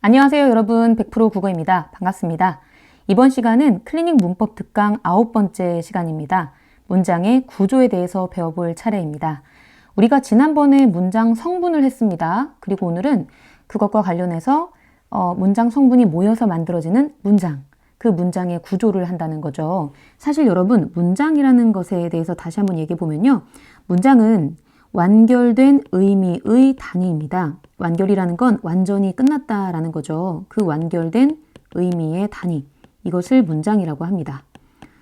안녕하세요 여러분, 100% 국어입니다. 반갑습니다. 이번 시간은 클리닉 문법 특강 9번째 시간입니다. 문장의 구조에 대해서 배워볼 차례입니다. 우리가 지난번에 문장 성분을 했습니다. 그리고 오늘은 그것과 관련해서 문장 성분이 모여서 만들어지는 문장, 그 문장의 구조를 한다는 거죠. 사실 여러분, 문장이라는 것에 대해서 다시 한번 얘기해 보면요. 문장은 완결된 의미의 단위입니다. 완결이라는 건 완전히 끝났다라는 거죠. 그 완결된 의미의 단위, 이것을 문장이라고 합니다.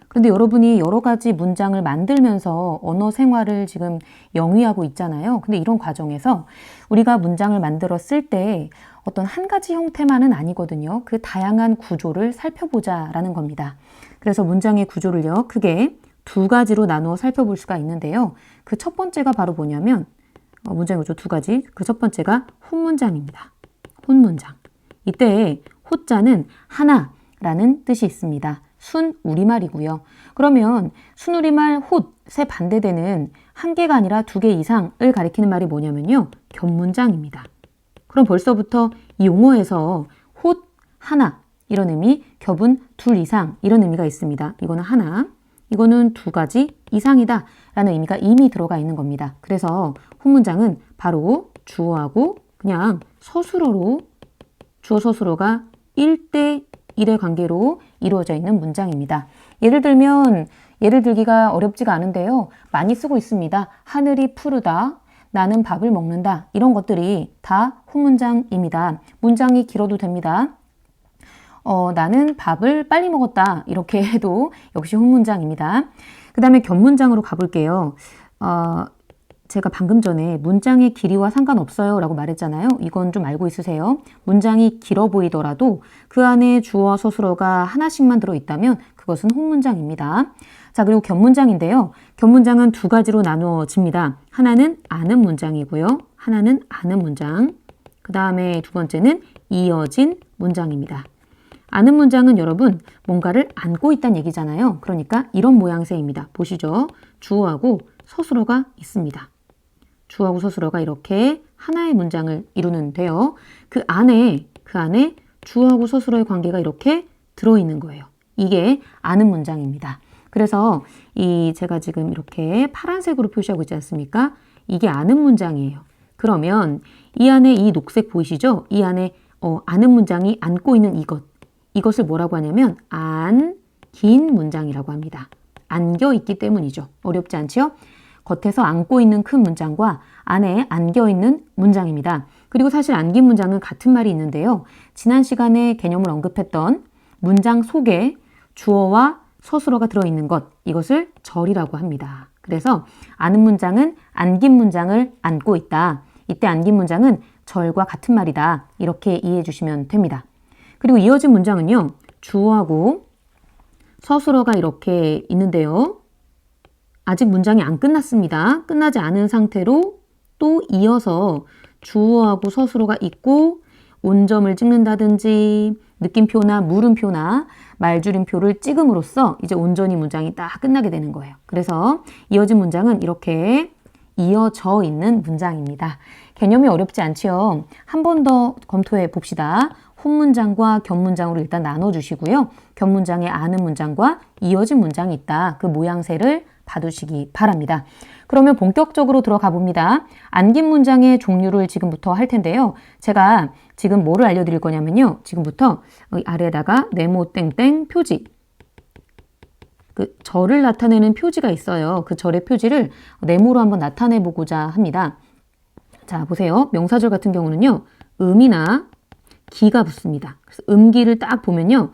그런데 여러분이 여러 가지 문장을 만들면서 언어 생활을 지금 영위하고 있잖아요. 근데 이런 과정에서 우리가 문장을 만들었을 때 어떤 한 가지 형태만은 아니거든요. 그 다양한 구조를 살펴보자라는 겁니다. 그래서 문장의 구조를요, 크게 두 가지로 나누어 살펴볼 수가 있는데요. 그 첫 번째가 바로 뭐냐면 문장의 구조 두 가지. 그 첫 번째가 혼문장입니다. 혼문장. 이때 호자는 하나라는 뜻이 있습니다. 순 우리말이고요. 그러면 순 우리말 홑의 반대되는 한 개가 아니라 두 개 이상을 가리키는 말이 뭐냐면요. 겹문장입니다. 그럼 벌써부터 이 용어에서 홑, 하나 이런 의미, 겹은 둘 이상 이런 의미가 있습니다. 이거는 하나, 이거는 두 가지 이상이다 라는 의미가 이미 들어가 있는 겁니다. 그래서 혼문장은 바로 주어하고 그냥 서술어로 주어 서술어가 1대1의 관계로 이루어져 있는 문장입니다. 예를 들기가 어렵지가 않은데요. 많이 쓰고 있습니다. 하늘이 푸르다, 나는 밥을 먹는다, 이런 것들이 다 혼문장입니다. 문장이 길어도 됩니다. 나는 밥을 빨리 먹었다, 이렇게 해도 역시 혼문장입니다. 그 다음에 겹문장으로 가볼게요. 제가 방금 전에 문장의 길이와 상관없어요 라고 말했잖아요. 이건 좀 알고 있으세요? 문장이 길어 보이더라도 그 안에 주어와 서술어가 하나씩만 들어있다면 그것은 혼문장입니다. 자, 그리고 겹문장인데요. 겹문장은 두 가지로 나누어집니다. 하나는 아는 문장이고요. 하나는 아는 문장. 그 다음에 두 번째는 이어진 문장입니다. 아는 문장은 여러분 뭔가를 안고 있다는 얘기잖아요. 그러니까 이런 모양새입니다. 보시죠. 주어하고 서술어가 있습니다. 주어하고 서술어가 이렇게 하나의 문장을 이루는데요. 그 안에 주어하고 서술어의 관계가 이렇게 들어있는 거예요. 이게 아는 문장입니다. 그래서 제가 지금 이렇게 파란색으로 표시하고 있지 않습니까? 이게 아는 문장이에요. 그러면 이 안에 이 녹색 보이시죠? 이 안에 아는 문장이 안고 있는 이것을 뭐라고 하냐면 안긴 문장이라고 합니다. 안겨 있기 때문이죠. 어렵지 않죠? 겉에서 안고 있는 큰 문장과 안에 안겨 있는 문장입니다. 그리고 사실 안긴 문장은 같은 말이 있는데요. 지난 시간에 개념을 언급했던 문장 속에 주어와 서술어가 들어있는 것, 이것을 절이라고 합니다. 그래서 아는 문장은 안긴 문장을 안고 있다. 이때 안긴 문장은 절과 같은 말이다. 이렇게 이해해 주시면 됩니다. 그리고 이어진 문장은요. 주어하고 서술어가 이렇게 있는데요. 아직 문장이 안 끝났습니다. 끝나지 않은 상태로 또 이어서 주어하고 서술어가 있고 온점을 찍는다든지 느낌표나 물음표나 말줄임표를 찍음으로써 이제 온전히 문장이 딱 끝나게 되는 거예요. 그래서 이어진 문장은 이렇게 이어져 있는 문장입니다. 개념이 어렵지 않지요? 한 번 더 검토해 봅시다. 혼문장과 겹문장으로 일단 나눠주시고요. 겹문장에 아는 문장과 이어진 문장이 있다. 그 모양새를 봐두시기 바랍니다. 그러면 본격적으로 들어가 봅니다. 안긴 문장의 종류를 지금부터 할 텐데요. 제가 지금 뭐를 알려드릴 거냐면요. 지금부터 아래에다가 네모 땡땡 표지, 그 절을 나타내는 표지가 있어요. 그 절의 표지를 네모로 한번 나타내 보고자 합니다. 자, 보세요. 명사절 같은 경우는요. 음이나 기가 붙습니다. 그래서 음기를 딱 보면요.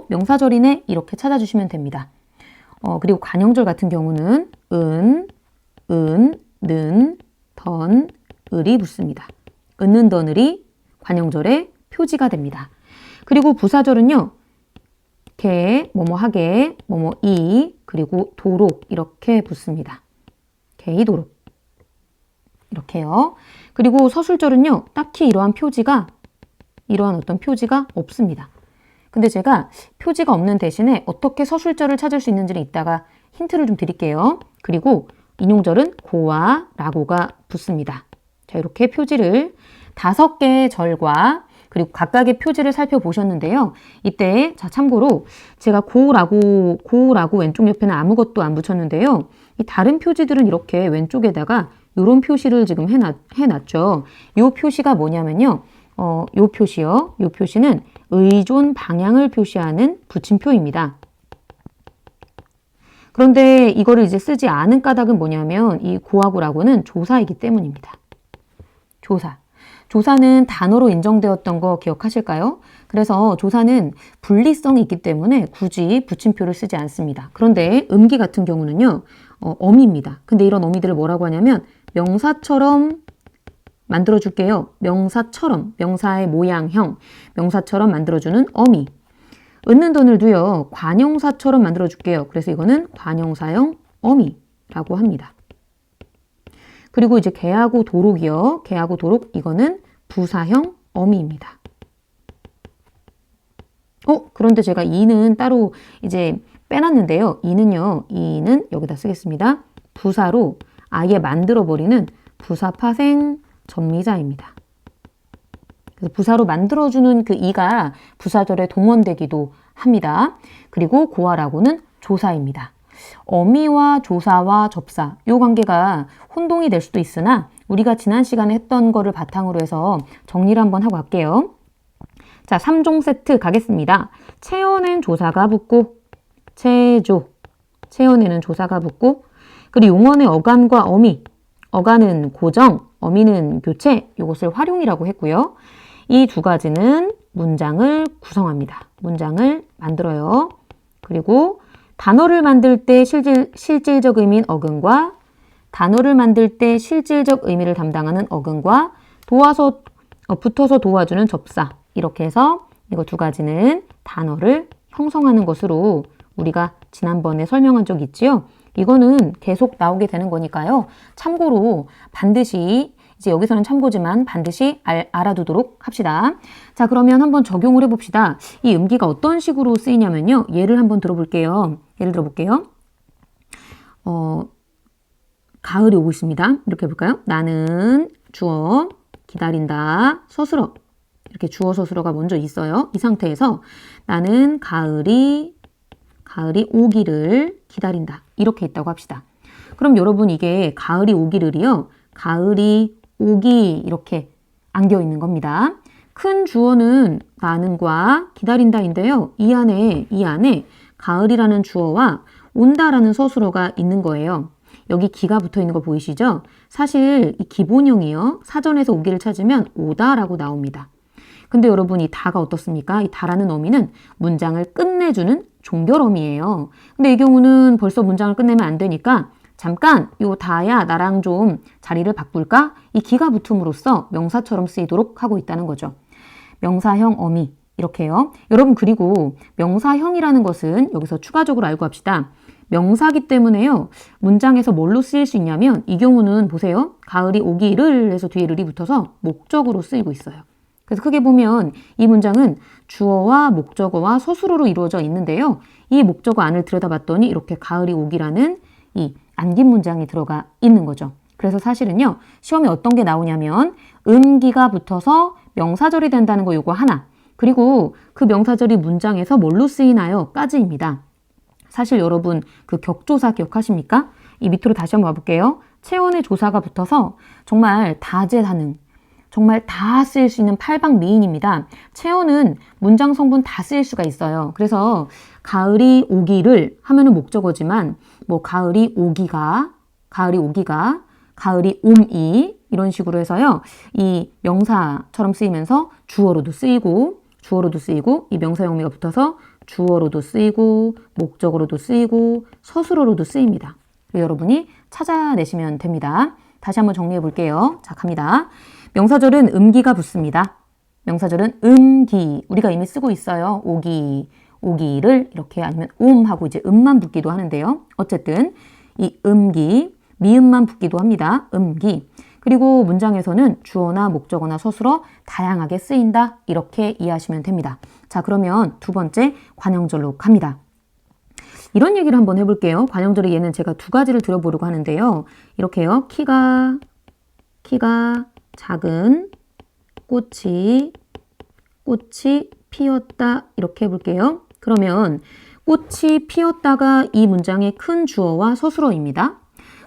명사절이네? 이렇게 찾아주시면 됩니다. 그리고 관형절 같은 경우는 는, 던, 을이 붙습니다. 은는, 던을이 관형절의 표지가 됩니다. 그리고 부사절은요. 개, 뭐뭐하게, 뭐뭐이, 그리고 도록 이렇게 붙습니다. 개이 도록 이렇게요. 그리고 서술절은요. 딱히 이러한 어떤 표지가 없습니다. 근데 제가 표지가 없는 대신에 어떻게 서술절을 찾을 수 있는지를 이따가 힌트를 좀 드릴게요. 그리고 인용절은 고와 라고가 붙습니다. 자, 이렇게 표지를 5개의 절과 그리고 각각의 표지를 살펴보셨는데요. 이때 자 참고로 제가 고라고 왼쪽 옆에는 아무것도 안 붙였는데요. 이 다른 표지들은 이렇게 왼쪽에다가 이런 표시를 지금 해놨죠. 이 표시가 뭐냐면요. 요 표시요. 요 표시는 의존 방향을 표시하는 붙임표입니다. 그런데 이거를 이제 쓰지 않은 까닭은 뭐냐면 이 고하고 라고는 조사이기 때문입니다. 조사. 조사는 단어로 인정되었던 거 기억하실까요? 그래서 조사는 분리성이 있기 때문에 굳이 붙임표를 쓰지 않습니다. 그런데 음기 같은 경우는요. 어미입니다. 근데 이런 어미들을 뭐라고 하냐면 명사처럼 만들어줄게요. 명사처럼, 명사의 모양형, 명사처럼 만들어주는 어미. 얻는 돈을도요. 관형사처럼 만들어줄게요. 그래서 이거는 관형사형 어미라고 합니다. 그리고 이제 개하고 도록이요. 개하고 도록 이거는 부사형 어미입니다. 그런데 제가 이는 따로 이제 빼놨는데요. 이는 여기다 쓰겠습니다. 부사로 아예 만들어버리는 부사파생 전미자입니다. 그래서 부사로 만들어주는 그 이가 부사절에 동원되기도 합니다. 그리고 고하라고는 조사입니다. 어미와 조사와 접사 이 관계가 혼동이 될 수도 있으나 우리가 지난 시간에 했던 거를 바탕으로 해서 정리를 한번 하고 갈게요. 자, 3종 세트 가겠습니다. 체어는 조사가 붙고 체어에는 조사가 붙고 그리고 용언의 어간과 어미 어간은 고정, 어미는 교체 이것을 활용이라고 했고요. 이 두 가지는 문장을 구성합니다. 문장을 만들어요. 그리고 단어를 만들 때 실질적 의미인 어근과 단어를 만들 때 실질적 의미를 담당하는 어근과 붙어서 도와주는 접사 이렇게 해서 이거 두 가지는 단어를 형성하는 것으로 우리가 지난번에 설명한 적 있지요. 이거는 계속 나오게 되는 거니까요. 참고로 반드시 이제 여기서는 참고지만 반드시 알아두도록 합시다. 자, 그러면 한번 적용을 해봅시다. 이 음기가 어떤 식으로 쓰이냐면요. 예를 한번 들어볼게요. 예를 들어볼게요. 가을이 오고 있습니다. 이렇게 해볼까요? 나는 주어 기다린다. 서술어. 이렇게 주어 서술어가 먼저 있어요. 이 상태에서 나는 가을이 오기를 기다린다. 이렇게 있다고 합시다. 그럼 여러분 이게 가을이 오기를이요. 가을이 오기 이렇게 안겨 있는 겁니다. 큰 주어는 나는과 기다린다인데요. 이 안에 가을이라는 주어와 온다라는 서술어가 있는 거예요. 여기 기가 붙어 있는 거 보이시죠? 사실 이 기본형이요. 사전에서 오기를 찾으면 오다라고 나옵니다. 근데 여러분 이 다가 어떻습니까? 이 다라는 어미는 문장을 끝내주는 종결어미예요. 근데 이 경우는 벌써 문장을 끝내면 안 되니까 잠깐 요 다야 나랑 좀 자리를 바꿀까? 이 기가 붙음으로써 명사처럼 쓰이도록 하고 있다는 거죠. 명사형 어미 이렇게요. 여러분 그리고 명사형이라는 것은 여기서 추가적으로 알고 합시다. 명사기 때문에요. 문장에서 뭘로 쓰일 수 있냐면 이 경우는 보세요. 가을이 오기를 해서 뒤에 르이 붙어서 목적으로 쓰이고 있어요. 그래서 크게 보면 이 문장은 주어와 목적어와 서술어로 이루어져 있는데요. 이 목적어 안을 들여다봤더니 이렇게 가을이 오기라는 이 안긴 문장이 들어가 있는 거죠. 그래서 사실은요. 시험에 어떤 게 나오냐면 음기가 붙어서 명사절이 된다는 거 요거 하나. 그리고 그 명사절이 문장에서 뭘로 쓰이나요? 까지입니다. 사실 여러분 그 격조사 기억하십니까? 이 밑으로 다시 한번 와볼게요. 체온의 조사가 붙어서 정말 다재다능 정말 다 쓰일 수 있는 팔방미인입니다. 체어는 문장 성분 다 쓰일 수가 있어요. 그래서 가을이 오기를 하면은 목적어지만 뭐 가을이 오기가, 가을이 옴이 이런 식으로 해서요. 이 명사처럼 쓰이면서 주어로도 쓰이고 이 명사형미가 붙어서 주어로도 쓰이고 목적어로도 쓰이고 서술어로도 쓰입니다. 여러분이 찾아내시면 됩니다. 다시 한번 정리해 볼게요. 자, 갑니다. 명사절은 음기가 붙습니다. 명사절은 음기. 우리가 이미 쓰고 있어요. 오기를 이렇게 아니면 하고 이제 음만 붙기도 하는데요. 어쨌든 이 음기, 미음만 붙기도 합니다. 음기. 그리고 문장에서는 주어나 목적어나 서술어 다양하게 쓰인다. 이렇게 이해하시면 됩니다. 자, 그러면 두 번째 관형절로 갑니다. 이런 얘기를 한번 해볼게요. 관형절의 예는 제가 두 가지를 들어보려고 하는데요. 이렇게요. 키가 작은 꽃이 꽃이 피었다. 이렇게 해볼게요. 그러면 꽃이 피었다가 이 문장의 큰 주어와 서술어입니다.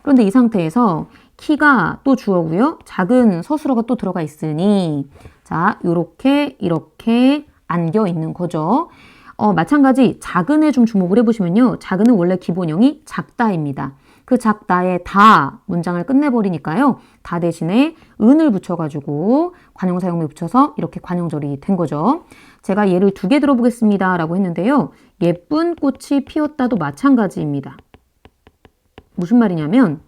그런데 이 상태에서 키가 또 주어고요. 작은 서술어가 또 들어가 있으니 자, 요렇게 이렇게 안겨 있는 거죠. 마찬가지 작은에 좀 주목을 해보시면요. 작은은 원래 기본형이 작다입니다. 그 작다에 다 문장을 끝내버리니까요. 다 대신에 은을 붙여가지고 관용사용을 붙여서 이렇게 관용절이 된 거죠. 제가 예를 2개 들어보겠습니다 라고 했는데요. 예쁜 꽃이 피었다도 마찬가지입니다. 무슨 말이냐면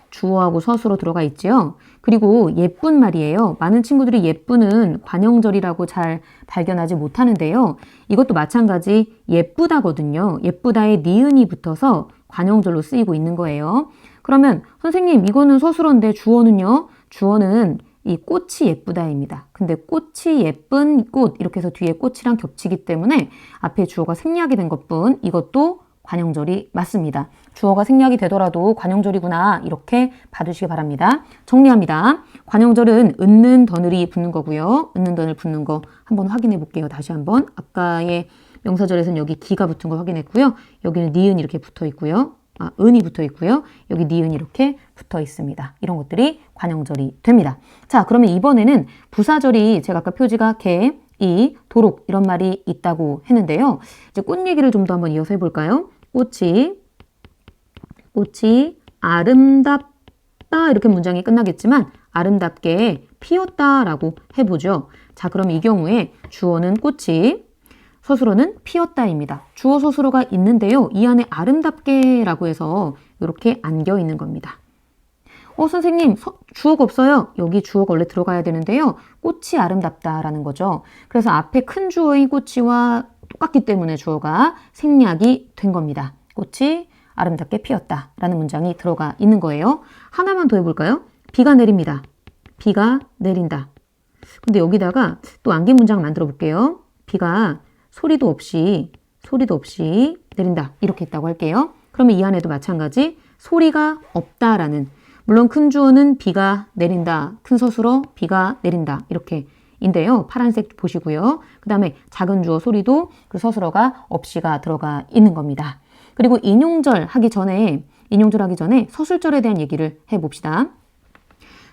주어하고 서술어 들어가 있죠. 그리고 예쁜 말이에요. 많은 친구들이 예쁘는 관용절이라고 잘 발견하지 못하는데요. 이것도 마찬가지 예쁘다거든요. 예쁘다에 니은이 붙어서 관용절로 쓰이고 있는 거예요. 그러면 선생님 이거는 서술어인데 주어는요? 주어는 이 꽃이 예쁘다입니다. 근데 꽃이 예쁜 꽃 이렇게 해서 뒤에 꽃이랑 겹치기 때문에 앞에 주어가 생략이 된 것뿐 이것도 관용절이 맞습니다. 주어가 생략이 되더라도 관용절이구나 이렇게 봐주시기 바랍니다. 정리합니다. 관용절은 은는 더늘이 붙는 거고요. 은는 더늘 붙는 거 한번 확인해 볼게요. 다시 한번 아까의 명사절에서는 여기 기가 붙은 거 확인했고요. 여기는 니은이 이렇게 붙어 있고요. 은이 붙어 있고요. 여기 니은이 이렇게 붙어 있습니다. 이런 것들이 관용절이 됩니다. 자, 그러면 이번에는 부사절이 제가 아까 표지가 개, 이, 도록 이런 말이 있다고 했는데요. 이제 꽃 얘기를 좀 더 한번 이어서 해볼까요? 꽃이 아름답다 이렇게 문장이 끝나겠지만 아름답게 피었다라고 해보죠. 자, 그럼 이 경우에 주어는 꽃이 서술어는 피었다입니다. 주어 서술어가 있는데요. 이 안에 아름답게라고 해서 이렇게 안겨 있는 겁니다. 선생님 주어가 없어요. 여기 주어가 원래 들어가야 되는데요. 꽃이 아름답다라는 거죠. 그래서 앞에 큰 주어인 꽃이와 똑같기 때문에 주어가 생략이 된 겁니다. 꽃이 아름답게 피었다라는 문장이 들어가 있는 거예요. 하나만 더 해볼까요? 비가 내립니다. 비가 내린다. 근데 여기다가 또 안긴 문장 만들어 볼게요. 비가 소리도 없이 내린다. 이렇게 있다고 할게요. 그러면 이 안에도 마찬가지 소리가 없다라는 물론 큰 주어는 비가 내린다. 큰 서술어 비가 내린다. 이렇게 인데요. 파란색 보시고요. 그 다음에 작은 주어 소리도 그 서술어가 없이가 들어가 있는 겁니다. 그리고 인용절 하기 전에 서술절에 대한 얘기를 해봅시다.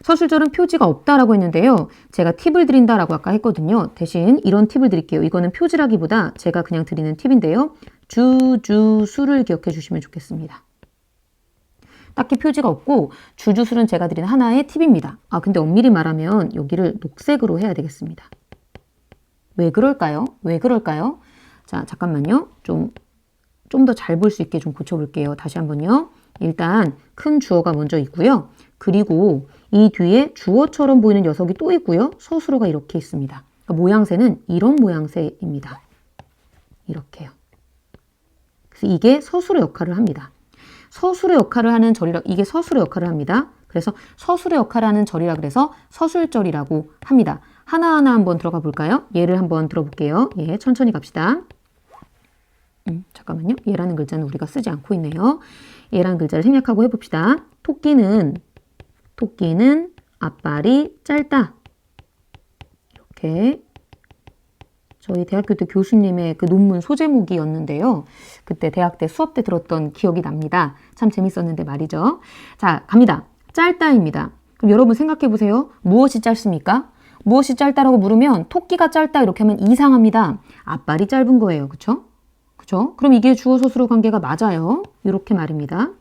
서술절은 표지가 없다라고 했는데요. 제가 팁을 드린다라고 아까 했거든요. 대신 이런 팁을 드릴게요. 이거는 표지라기보다 제가 그냥 드리는 팁인데요. 수를 기억해 주시면 좋겠습니다. 딱히 표지가 없고 주술은 제가 드린 하나의 팁입니다. 근데 엄밀히 말하면 여기를 녹색으로 해야 되겠습니다. 왜 그럴까요? 자, 잠깐만요. 좀 더 잘 볼 수 있게 좀 고쳐볼게요. 다시 한번요. 일단 큰 주어가 먼저 있고요. 그리고 이 뒤에 주어처럼 보이는 녀석이 또 있고요. 서술어가 이렇게 있습니다. 그러니까 모양새는 이런 모양새입니다. 이렇게요. 그래서 이게 서술어 역할을 합니다. 서술의 역할을 하는 절이라 이게 서술의 역할을 합니다. 그래서 서술의 역할을 하는 절이라 그래서 서술절이라고 합니다. 하나하나 한번 들어가 볼까요? 예를 한번 들어볼게요. 예, 천천히 갑시다. 잠깐만요. 예라는 글자는 우리가 쓰지 않고 있네요. 예라는 글자를 생략하고 해봅시다. 토끼는 앞발이 짧다. 이렇게 저희 대학교 때 교수님의 그 논문 소제목이었는데요. 그때 대학 때 수업 때 들었던 기억이 납니다. 참 재밌었는데 말이죠. 자, 갑니다. 짧다입니다. 그럼 여러분 생각해 보세요. 무엇이 짧습니까? 무엇이 짧다라고 물으면 토끼가 짧다 이렇게 하면 이상합니다. 앞발이 짧은 거예요. 그쵸? 그럼 이게 주어 서술어 관계가 맞아요. 이렇게 말입니다.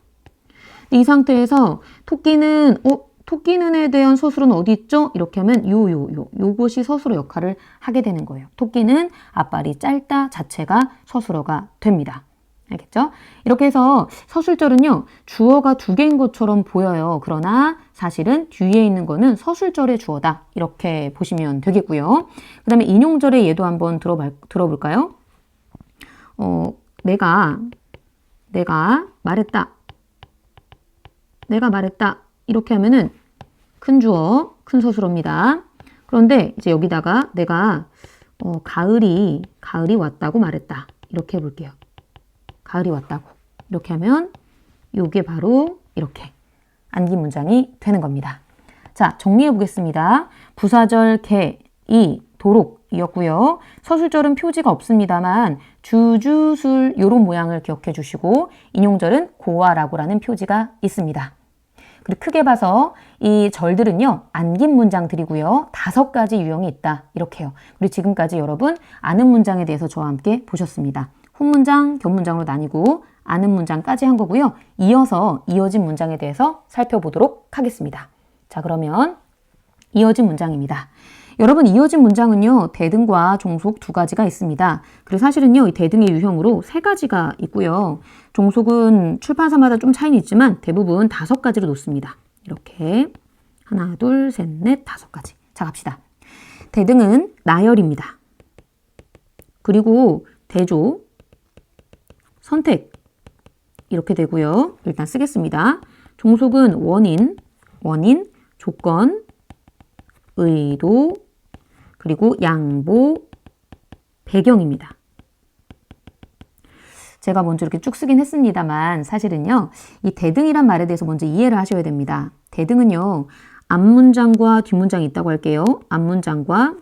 이 상태에서 토끼는에 대한 서술은 어디 있죠? 이렇게 하면 요것이 서술어 역할을 하게 되는 거예요. 토끼는 앞발이 짧다 자체가 서술어가 됩니다. 알겠죠? 이렇게 해서 서술절은요. 주어가 2개인 것처럼 보여요. 그러나 사실은 뒤에 있는 거는 서술절의 주어다. 이렇게 보시면 되겠고요. 그 다음에 인용절의 예도 한번 들어볼까요? 내가 말했다. 이렇게 하면은 큰 주어, 큰 서술어입니다. 그런데 이제 여기다가 내가 가을이 왔다고 말했다. 이렇게 해볼게요. 가을이 왔다고. 이렇게 하면 이게 바로 이렇게 안긴 문장이 되는 겁니다. 자, 정리해 보겠습니다. 부사절 개, 이, 도록이었고요. 서술절은 표지가 없습니다만 주주술 이런 모양을 기억해 주시고 인용절은 고와라고라는 표지가 있습니다. 그리고 크게 봐서 이 절들은요. 안긴 문장들이고요. 5가지 유형이 있다. 이렇게요. 그리고 지금까지 여러분 아는 문장에 대해서 저와 함께 보셨습니다. 훈문장, 견문장으로 나뉘고 아는 문장까지 한 거고요. 이어서 이어진 문장에 대해서 살펴보도록 하겠습니다. 자, 그러면 이어진 문장입니다. 여러분 이어진 문장은요. 대등과 종속 2가지가 있습니다. 그리고 사실은요. 이 대등의 유형으로 3가지가 있고요. 종속은 출판사마다 좀 차이는 있지만 대부분 5가지로 놓습니다. 이렇게 하나, 둘, 셋, 넷, 5가지. 자, 갑시다. 대등은 나열입니다. 그리고 대조, 선택 이렇게 되고요. 일단 쓰겠습니다. 종속은 원인, 조건, 의도, 그리고 양보, 배경입니다. 제가 먼저 이렇게 쭉 쓰긴 했습니다만 사실은요. 이 대등이란 말에 대해서 먼저 이해를 하셔야 됩니다. 대등은요. 앞문장과 뒷문장이 있다고 할게요. 앞문장과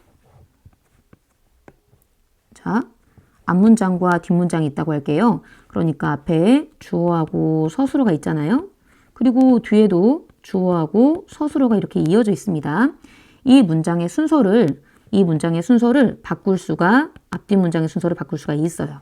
뒷문장이 있다고 할게요. 그러니까 앞에 주어하고 서술어가 있잖아요. 그리고 뒤에도 주어하고 서술어가 이렇게 이어져 있습니다. 이 문장의 순서를 바꿀 수가 앞뒤 문장의 순서를 바꿀 수가 있어요.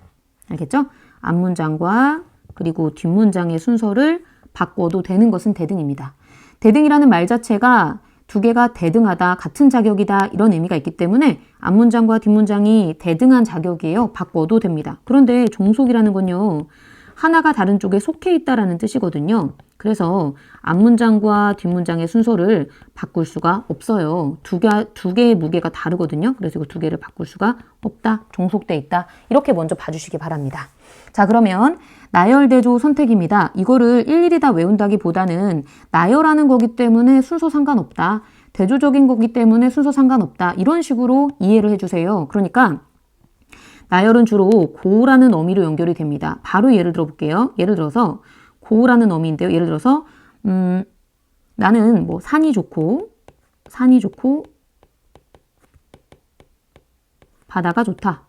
알겠죠? 앞문장과 그리고 뒷문장의 순서를 바꿔도 되는 것은 대등입니다. 대등이라는 말 자체가 2개가 대등하다, 같은 자격이다 이런 의미가 있기 때문에 앞문장과 뒷문장이 대등한 자격이에요. 바꿔도 됩니다. 그런데 종속이라는 건요. 하나가 다른 쪽에 속해 있다라는 뜻이거든요. 그래서 앞문장과 뒷문장의 순서를 바꿀 수가 없어요. 두 개의 무게가 다르거든요. 그래서 이거 2개를 바꿀 수가 없다. 종속돼 있다. 이렇게 먼저 봐주시기 바랍니다. 자, 그러면 나열, 대조, 선택입니다. 이거를 일일이 다 외운다기보다는 나열하는 거기 때문에 순서 상관없다. 대조적인 거기 때문에 순서 상관없다. 이런 식으로 이해를 해주세요. 그러니까 나열은 주로 고라는 어미로 연결이 됩니다. 바로 예를 들어 볼게요. 예를 들어서 고라는 어미인데요. 예를 들어서 나는 뭐 산이 좋고 바다가 좋다.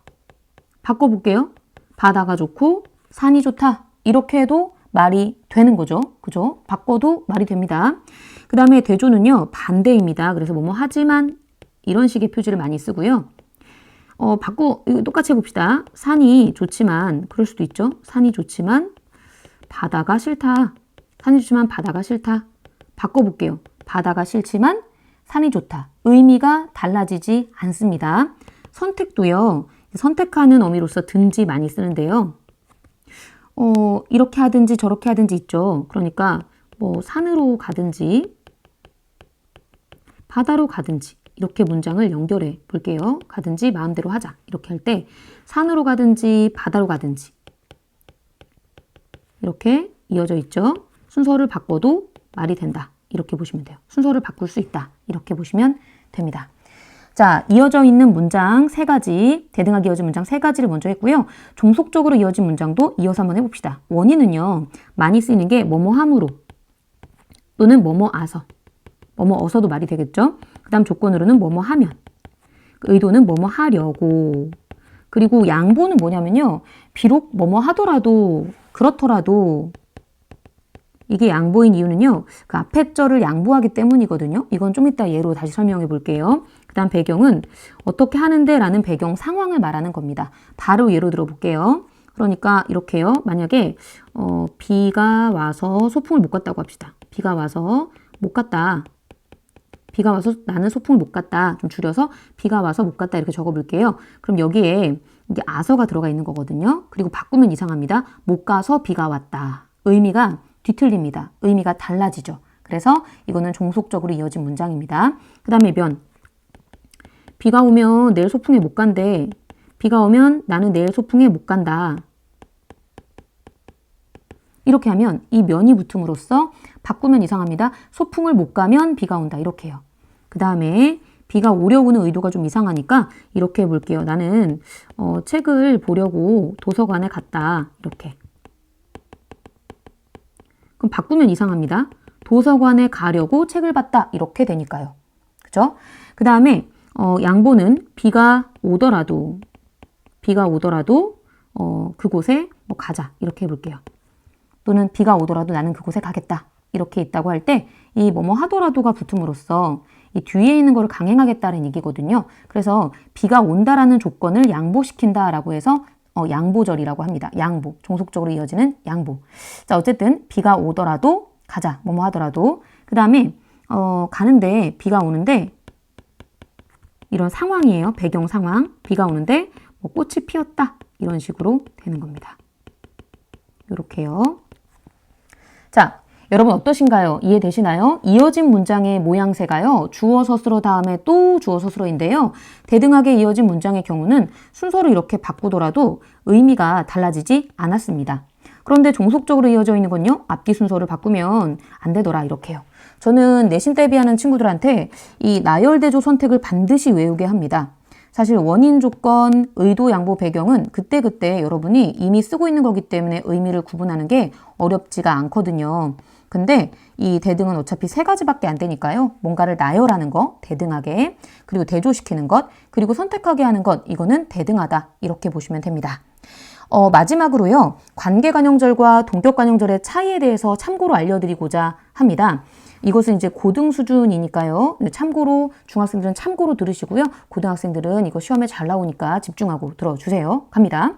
바꿔볼게요. 바다가 좋고 산이 좋다. 이렇게 해도 말이 되는 거죠. 그죠? 바꿔도 말이 됩니다. 그 다음에 대조는요. 반대입니다. 그래서 뭐뭐 하지만 이런 식의 표지를 많이 쓰고요. 이거 똑같이 해봅시다. 산이 좋지만, 그럴 수도 있죠. 산이 좋지만, 바다가 싫다. 산이 좋지만, 바다가 싫다. 바꿔볼게요. 바다가 싫지만, 산이 좋다. 의미가 달라지지 않습니다. 선택도요. 선택하는 어미로서 든지 많이 쓰는데요. 이렇게 하든지 저렇게 하든지 있죠. 그러니까, 뭐, 산으로 가든지, 바다로 가든지, 이렇게 문장을 연결해 볼게요. 가든지 마음대로 하자. 이렇게 할 때 산으로 가든지 바다로 가든지 이렇게 이어져 있죠. 순서를 바꿔도 말이 된다. 이렇게 보시면 돼요. 순서를 바꿀 수 있다. 이렇게 보시면 됩니다. 자, 이어져 있는 문장 3가지, 대등하게 이어진 문장 3가지를 먼저 했고요. 종속적으로 이어진 문장도 이어서 한번 해봅시다. 원인은요. 많이 쓰이는 게 뭐뭐함으로 또는 뭐뭐아서 뭐뭐어서도 말이 되겠죠. 그 다음 조건으로는 뭐뭐 하면, 의도는 뭐뭐 하려고, 그리고 양보는 뭐냐면요. 비록 뭐뭐 하더라도 그렇더라도 이게 양보인 이유는요. 그 앞에 절을 양보하기 때문이거든요. 이건 좀 이따 예로 다시 설명해 볼게요. 그 다음 배경은 어떻게 하는데 라는 배경 상황을 말하는 겁니다. 바로 예로 들어 볼게요. 그러니까 이렇게요. 만약에 비가 와서 소풍을 못 갔다고 합시다. 비가 와서 못 갔다. 비가 와서 나는 소풍을 못 갔다. 좀 줄여서 비가 와서 못 갔다 이렇게 적어볼게요. 그럼 여기에 이게 아서가 들어가 있는 거거든요. 그리고 바꾸면 이상합니다. 못 가서 비가 왔다. 의미가 뒤틀립니다. 의미가 달라지죠. 그래서 이거는 종속적으로 이어진 문장입니다. 그 다음에 면. 비가 오면 내일 소풍에 못 간대. 비가 오면 나는 내일 소풍에 못 간다. 이렇게 하면 이 면이 붙음으로써 바꾸면 이상합니다. 소풍을 못 가면 비가 온다. 이렇게 해요. 그 다음에 비가 오려고는 의도가 좀 이상하니까 이렇게 해볼게요. 나는 책을 보려고 도서관에 갔다. 이렇게. 그럼 바꾸면 이상합니다. 도서관에 가려고 책을 봤다. 이렇게 되니까요. 그죠? 그 다음에 양보는 비가 오더라도 그곳에 뭐 가자 이렇게 해볼게요. 또는 비가 오더라도 나는 그곳에 가겠다 이렇게 있다고 할 때 이 뭐뭐 하더라도가 붙음으로써 이 뒤에 있는 거를 강행하겠다는 얘기거든요. 그래서 비가 온다라는 조건을 양보시킨다라고 해서 양보절이라고 합니다. 양보, 종속적으로 이어지는 양보. 자, 어쨌든 비가 오더라도 가자, 뭐뭐 하더라도. 그 다음에 가는데 비가 오는데 이런 상황이에요. 배경 상황. 비가 오는데 뭐 꽃이 피었다 이런 식으로 되는 겁니다. 이렇게요. 자, 여러분 어떠신가요? 이해되시나요? 이어진 문장의 모양새가요. 주어 서술어 다음에 또 주어 서술어인데요. 대등하게 이어진 문장의 경우는 순서를 이렇게 바꾸더라도 의미가 달라지지 않았습니다. 그런데 종속적으로 이어져 있는 건요. 앞뒤 순서를 바꾸면 안 되더라 이렇게요. 저는 내신 대비하는 친구들한테 이 나열대조 선택을 반드시 외우게 합니다. 사실 원인 조건, 의도, 양보, 배경은 그때그때 여러분이 이미 쓰고 있는 거기 때문에 의미를 구분하는 게 어렵지가 않거든요. 근데 이 대등은 어차피 3가지밖에 안 되니까요. 뭔가를 나열하는 거, 대등하게, 그리고 대조시키는 것, 그리고 선택하게 하는 것, 이거는 대등하다. 이렇게 보시면 됩니다. 마지막으로요. 관계관용절과 동격관용절의 차이에 대해서 참고로 알려드리고자 합니다. 이것은 이제 고등 수준이니까요. 참고로 중학생들은 참고로 들으시고요. 고등학생들은 이거 시험에 잘 나오니까 집중하고 들어주세요. 갑니다.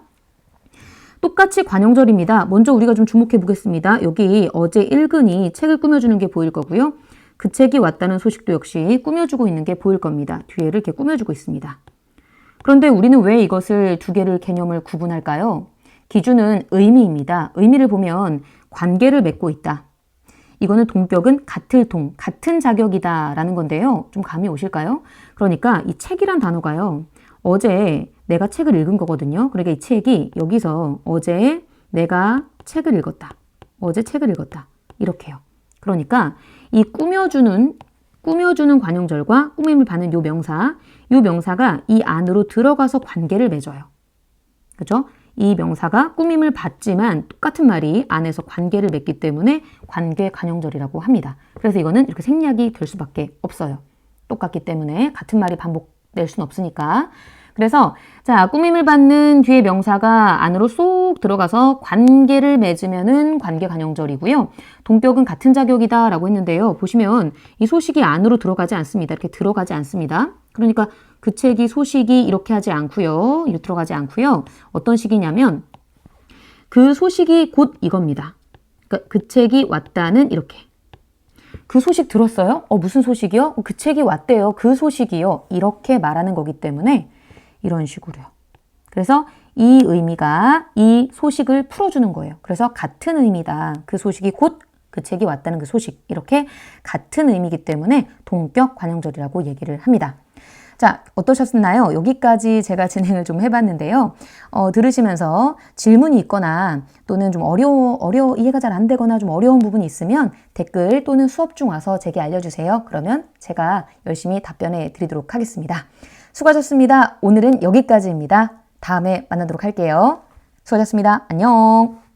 똑같이 관용절입니다. 먼저 우리가 좀 주목해 보겠습니다. 여기 어제 읽은이 책을 꾸며주는 게 보일 거고요. 그 책이 왔다는 소식도 역시 꾸며주고 있는 게 보일 겁니다. 뒤에를 이렇게 꾸며주고 있습니다. 그런데 우리는 왜 이것을 두 개를 개념을 구분할까요? 기준은 의미입니다. 의미를 보면 관계를 맺고 있다. 이거는 동격은 같은 자격이다 라는 건데요. 좀 감이 오실까요? 그러니까 이 책이란 단어가요. 어제 내가 책을 읽은 거거든요. 그러니까 이 책이 여기서 어제 내가 책을 읽었다. 어제 책을 읽었다. 이렇게요. 그러니까 이 꾸며주는 관용절과 꾸밈을 받는 요 명사가 이 안으로 들어가서 관계를 맺어요. 그죠? 이 명사가 꾸밈을 받지만 똑같은 말이 안에서 관계를 맺기 때문에 관계 관용절이라고 합니다. 그래서 이거는 이렇게 생략이 될 수밖에 없어요. 똑같기 때문에 같은 말이 반복될 수는 없으니까. 그래서 자, 꾸밈을 받는 뒤에 명사가 안으로 쏙 들어가서 관계를 맺으면은 관계 관용절이고요. 동격은 같은 자격이다 라고 했는데요. 보시면 이 소식이 안으로 들어가지 않습니다. 이렇게 들어가지 않습니다. 그러니까 그 책이 소식이 이렇게 하지 않고요. 이렇게 들어가지 않고요. 어떤 식이냐면 그 소식이 곧 이겁니다. 그러니까 그 책이 왔다는 이렇게. 그 소식 들었어요? 무슨 소식이요? 그 책이 왔대요. 그 소식이요. 이렇게 말하는 거기 때문에 이런 식으로요. 그래서 이 의미가 이 소식을 풀어주는 거예요. 그래서 같은 의미다. 그 소식이 곧 그 책이 왔다는 그 소식. 이렇게 같은 의미이기 때문에 동격 관용절이라고 얘기를 합니다. 자, 어떠셨나요? 여기까지 제가 진행을 좀 해봤는데요. 들으시면서 질문이 있거나 또는 좀 이해가 잘 안 되거나 좀 어려운 부분이 있으면 댓글 또는 수업 중 와서 제게 알려주세요. 그러면 제가 열심히 답변해 드리도록 하겠습니다. 수고하셨습니다. 오늘은 여기까지입니다. 다음에 만나도록 할게요. 수고하셨습니다. 안녕.